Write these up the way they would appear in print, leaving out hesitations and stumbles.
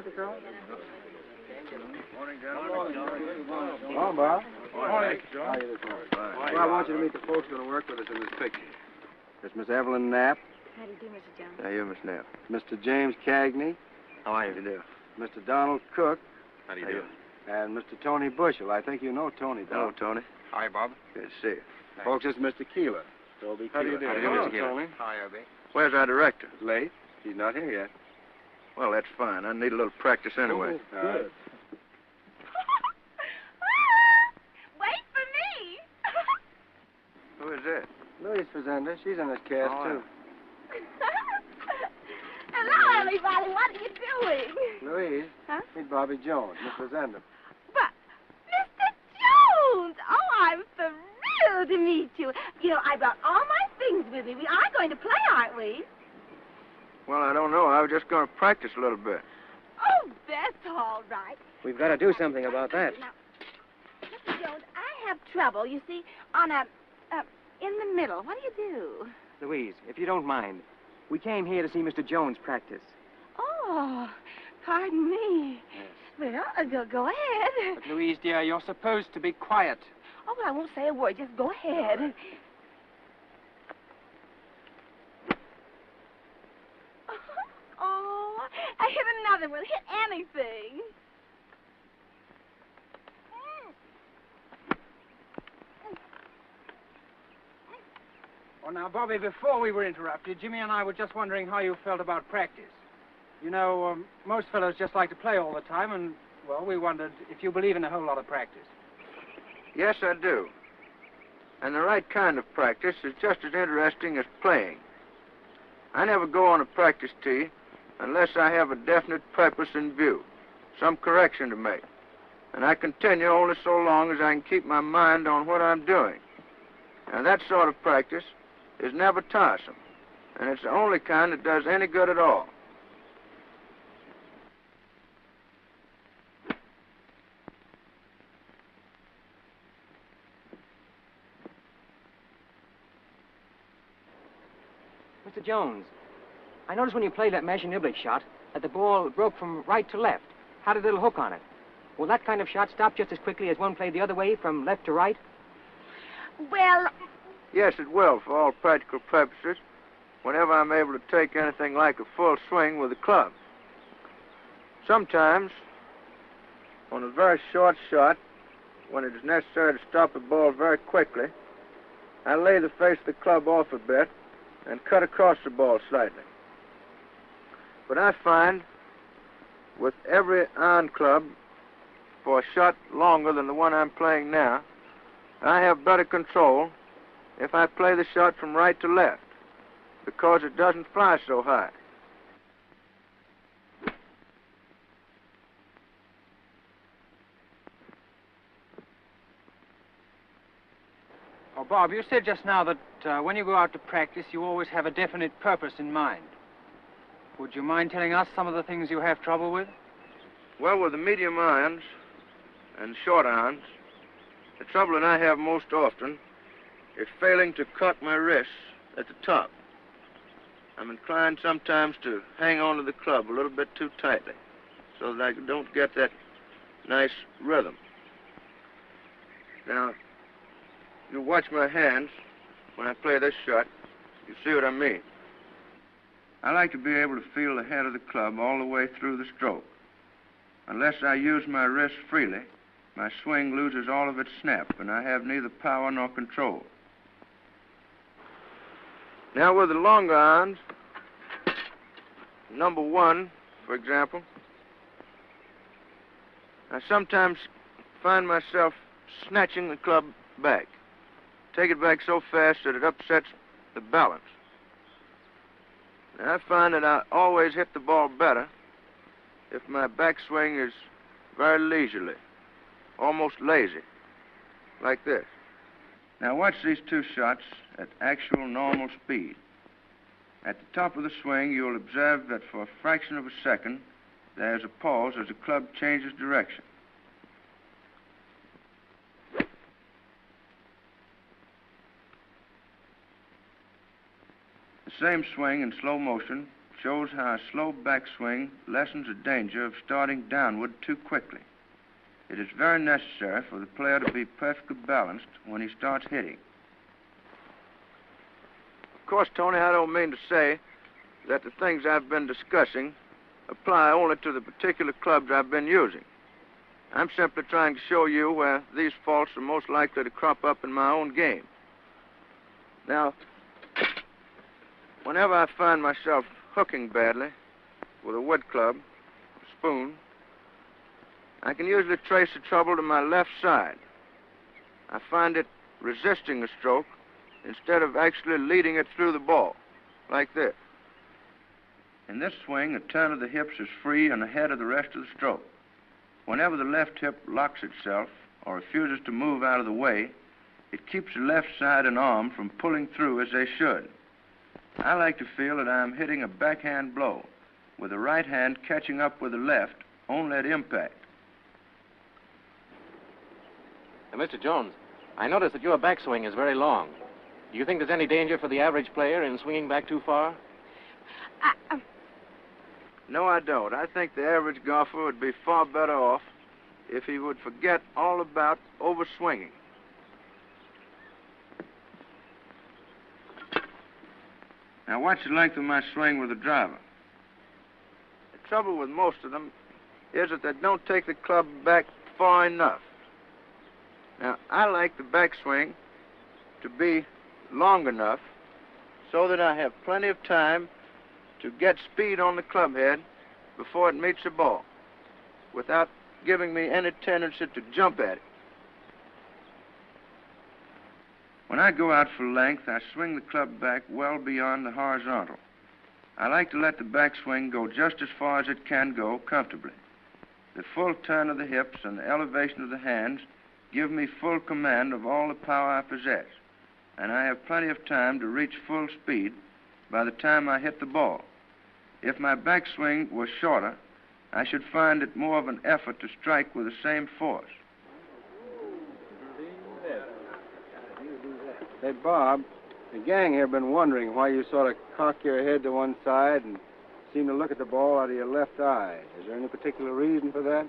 market, Carl? Morning, gentlemen. Come on, Bob. Morning, How are you this morning? Fine. Well, I want you to meet the folks who are going to work with us in this picture. It's Miss Evelyn Knapp. How do you do, Mr. Jones? How are you, Miss Knapp? Mr. James Cagney. How are you? Mr. Donald Cook. How do you do? And Mr. Tony Bushell. I think you know Tony, Hello, Don. Tony. Hi, Bob. Good to see you. Folks, this is Mr. Keeler. Toby How do you Keeler. do? Hello, Mr. Keeler. Tony. Hi, Obie. Where's our director? Late. He's not here yet. Well, that's fine. I need a little practice anyway. All right. Wait for me! Who is that? Louise Fazenda. She's in this cast, Oh, too. Hello, everybody. What are you doing? Louise. Huh? Meet Bobby Jones, Miss Fazenda. But, Mr. Jones! Oh, I'm thrilled to meet you. You know, I brought all my things with me. We are going to play, aren't we? Well, I don't know. I was just going to practice a little bit. Oh, that's all right. We've got to do something about that. Now, Mr. Jones, I have trouble, you see, on in the middle. What do you do? Louise, if you don't mind, we came here to see Mr. Jones practice. Oh, pardon me. Well, go ahead. But, Louise, dear, you're supposed to be quiet. Oh, well, I won't say a word. Just go ahead. Oh, I hit another one. Hit anything. Well, now, Bobby, before we were interrupted, Jimmy and I were just wondering how you felt about practice. You know, most fellows just like to play all the time, and, well, we wondered if you believe in a whole lot of practice. Yes, I do. And the right kind of practice is just as interesting as playing. I never go on a practice tee unless I have a definite purpose in view, some correction to make. And I continue only so long as I can keep my mind on what I'm doing. And that sort of practice is never tiresome, and it's the only kind that does any good at all. Mr. Jones, I noticed when you played that mash and niblick shot that the ball broke from right to left, had a little hook on it. Will that kind of shot stop just as quickly as one played the other way from left to right? Well, Yes, it will, for all practical purposes, whenever I'm able to take anything like a full swing with a club. Sometimes, on a very short shot, when it is necessary to stop a ball very quickly, I lay the face of the club off a bit and cut across the ball slightly. But I find, with every iron club, for a shot longer than the one I'm playing now, I have better control if I play the shot from right to left, because it doesn't fly so high. Oh, Bob, you said just now that when you go out to practice, you always have a definite purpose in mind. Would you mind telling us some of the things you have trouble with? Well, with the medium irons and short irons, the trouble that I have most often is failing to cut my wrists at the top. I'm inclined sometimes to hang on to the club a little bit too tightly so that I don't get that nice rhythm. Now, you watch my hands when I play this shot, you see what I mean. I like to be able to feel the head of the club all the way through the stroke. Unless I use my wrist freely, my swing loses all of its snap, and I have neither power nor control. Now, with the longer irons, number 1, for example, I sometimes find myself snatching the club back. Take it back so fast that it upsets the balance. Now, I find that I always hit the ball better if my backswing is very leisurely, almost lazy, like this. Now watch these two shots at actual normal speed. At the top of the swing, you'll observe that for a fraction of a second, there's a pause as the club changes direction. The same swing in slow motion shows how a slow backswing lessens the danger of starting downward too quickly. It is very necessary for the player to be perfectly balanced when he starts hitting. Of course, Tony, I don't mean to say that the things I've been discussing apply only to the particular clubs I've been using. I'm simply trying to show you where these faults are most likely to crop up in my own game. Now, whenever I find myself hooking badly with a wood club, a spoon, I can usually trace the trouble to my left side. I find it resisting a stroke instead of actually leading it through the ball, like this. In this swing, a turn of the hips is free and ahead of the rest of the stroke. Whenever the left hip locks itself or refuses to move out of the way, it keeps the left side and arm from pulling through as they should. I like to feel that I'm hitting a backhand blow, with the right hand catching up with the left only at impact. Mr. Jones, I notice that your backswing is very long. Do you think there's any danger for the average player in swinging back too far? No, I don't. I think the average golfer would be far better off if he would forget all about overswinging. Now, watch the length of my swing with the driver. The trouble with most of them is that they don't take the club back far enough. Now, I like the backswing to be long enough so that I have plenty of time to get speed on the club head before it meets the ball, without giving me any tendency to jump at it. When I go out for length, I swing the club back well beyond the horizontal. I like to let the backswing go just as far as it can go comfortably. The full turn of the hips and the elevation of the hands give me full command of all the power I possess, and I have plenty of time to reach full speed by the time I hit the ball. If my backswing was shorter, I should find it more of an effort to strike with the same force. Hey, Bob, the gang here have been wondering why you sort of cock your head to one side and seem to look at the ball out of your left eye. Is there any particular reason for that?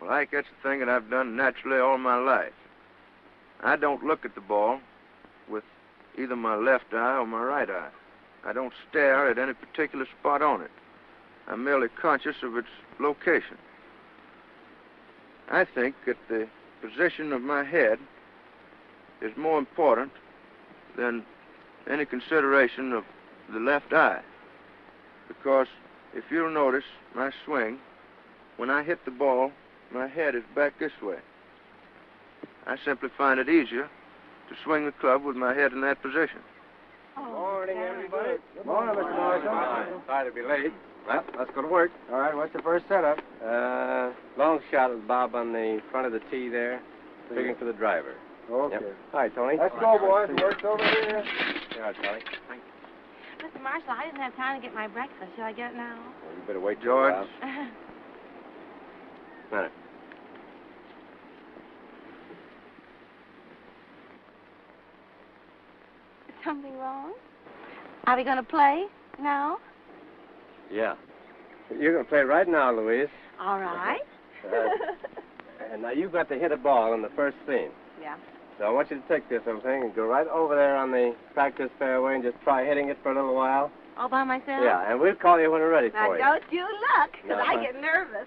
Well, Ike, that's the thing that I've done naturally all my life. I don't look at the ball with either my left eye or my right eye. I don't stare at any particular spot on it. I'm merely conscious of its location. I think that the position of my head is more important than any consideration of the left eye. Because if you'll notice my swing, when I hit the ball, my head is back this way. I simply find it easier to swing the club with my head in that position. Morning, everybody. Good morning, Mr. Morrison. Sorry to be late. Well, let's go to work. All right, what's the first setup? Long shot with Bob on the front of the tee there, figuring for the driver. Okay. Yep. Hi, Tony. Let's go, boys. The work's over here. Yeah, Charlie. Mr. Marshall, I didn't have time to get my breakfast. Shall I get it now? Well, you better wait, George. Minute. Is something wrong? Are we going to play now? Yeah. You're going to play right now, Louise. All right. And now you've got to hit a ball in the first scene. Yeah. So I want you to take this little thing and go right over there on the practice fairway and just try hitting it for a little while. All by myself? Yeah, and we'll call you when we're ready Now, for you. don't you look, because No. I get nervous.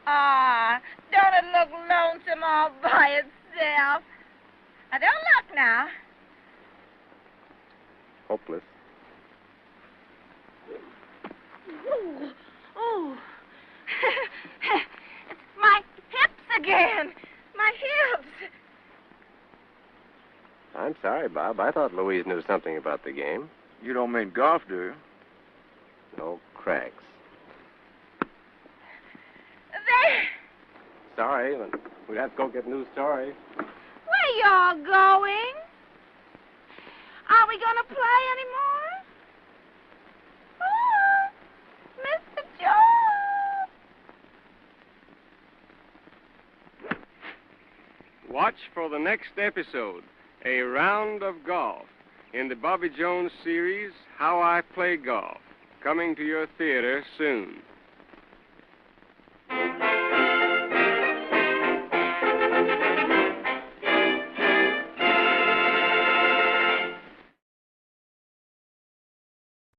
Ah, don't it look lonesome all by itself? Now, don't look now. Hopeless. Ooh, ooh. It's my hips again. My hips. I'm sorry, Bob. I thought Louise knew something about the game. You don't mean golf, do you? No cracks. There. Sorry, but we have to go get new stories. Where y'all going? Are we going to play anymore? Oh, Mr. Jones. Watch for the next episode, A Round of Golf, in the Bobby Jones series, How I Play Golf, coming to your theater soon.